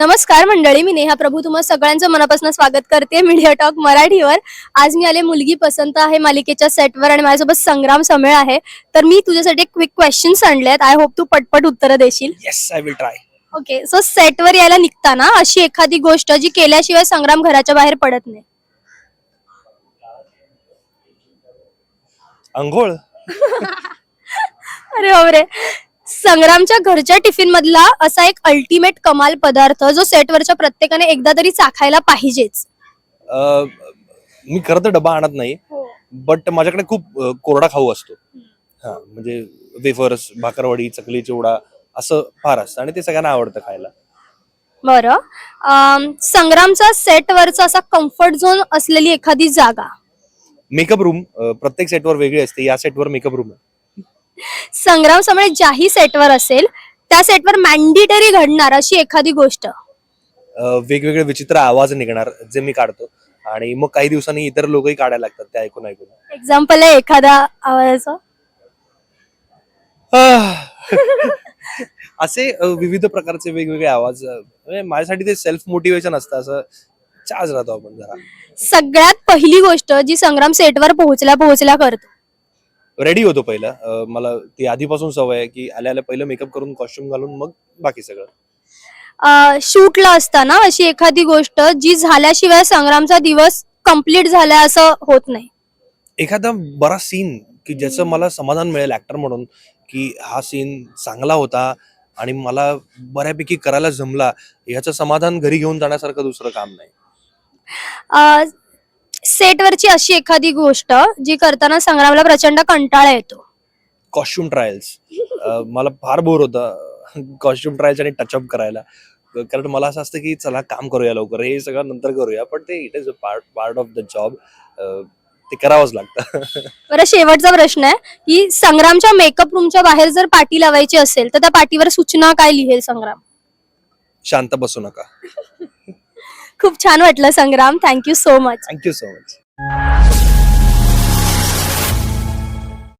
नमस्कार मंडळी, मी नेहा प्रभू तुम्हा सगळ्यांचं मनापासून स्वागत करते मीडिया टॉक मराठीवर. आज मी आले मुलगी पसंत आहे मालिकेच्या सेटवर आणि माझ्यासोबत संग्राम समेळ आहे. तर मी तुझ्यासाठी क्विक क्वेश्चन्स आणलेत. आय होप तू पटपट उत्तरं देशील. Yes I will try. Okay, so सेटवर यायला निघताना अशी एखादी गोष्ट जी केल्याशिवाय संग्राम घराच्या बाहेर पडत नाही. अंघोळ. अरे बापरे. संग्रामच्या घरच्या टिफिन मधला असा एक अल्टिमेट कमाल पदार्थ जो सेटवरच्या प्रत्येकाने एकदा तरी चाखायला पाहिजेच. मी खरं तर डबा आणत नाही, बट माझ्याकडे खूप कोरडा खाऊ असतो. हा, म्हणजे वेफर्स, भाकरवडी, चकली, चिवडा असं फार असतं आणि ते सगळ्यांना आवडतं खायला. बरं, संग्रामचा सेटवरचा असा कम्फर्ट झोन असलेली एखादी जागा. Makeup room. प्रत्येक सेटवर वेगळी असते. या सेटवर मेकअप रूम आहे. संग्राम समेळ ज्याही सेटवर असेल त्या सेटवर मॅन्डेटरी घडणार अशी एखादी गोष्ट. वेगवेगळे विचित्र आवाज निघणार जे मी काढतो आणि मग काही दिवसांनी इतर लोकही काढायला लागतात ते ऐकून. एक्झाम्पल आहे एखादा आवाजाचं. असे विविध प्रकारचे वेगवेगळे आवाज. म्हणजे माझ्यासाठी ते सेल्फ मोटिवेशन असतं. असं चार्ज राहतो आपण जरा. सगळ्यात पहिली गोष्ट जी संग्राम सेटवर पोहोचल्या करतो. रेडी होतो पहिलं. मला ती आधीपासून सवय आहे की आल्या आल्या पहिलं मेकअप करून कॉस्ट्युम घालून मग बाकी सगळं. शूटला असताना अशी एखादी गोष्ट जी झाल्याशिवाय संग्रामचा दिवस कंप्लीट झालाय असं होत नाही. एखादा बरा सीन की ज्याचं मला समाधान मिळेल ऍक्टर म्हणून, की हा सीन चांगला होता आणि मला बऱ्यापैकी करायला जमला, याचं समाधान घरी घेऊन जाण्यासारखं दुसरं काम नाही. सेटवरची अशी एखादी गोष्ट जी करताना संग्रामला प्रचंड कंटाळा येतो. Costume trials. मला फार बोर होतं कॉस्ट्युम ट्रायल्स आणि टचअप करायला. कारण मला असं असतं की चला काम करूया लवकर, हे सगळं नंतर करूया, पण ते it is a part of the job. ते करावंच लागतं. बरं, शेवटचा प्रश्न आहे की संग्रामच्या मेकअप रूमच्या बाहेर जर पाटी लावायची असेल तर त्या पाटीवर सूचना काय लिहेल संग्राम? शांत बसू नका. खूप छान वाटलं Sangram. Thank you so much. Thank you so much.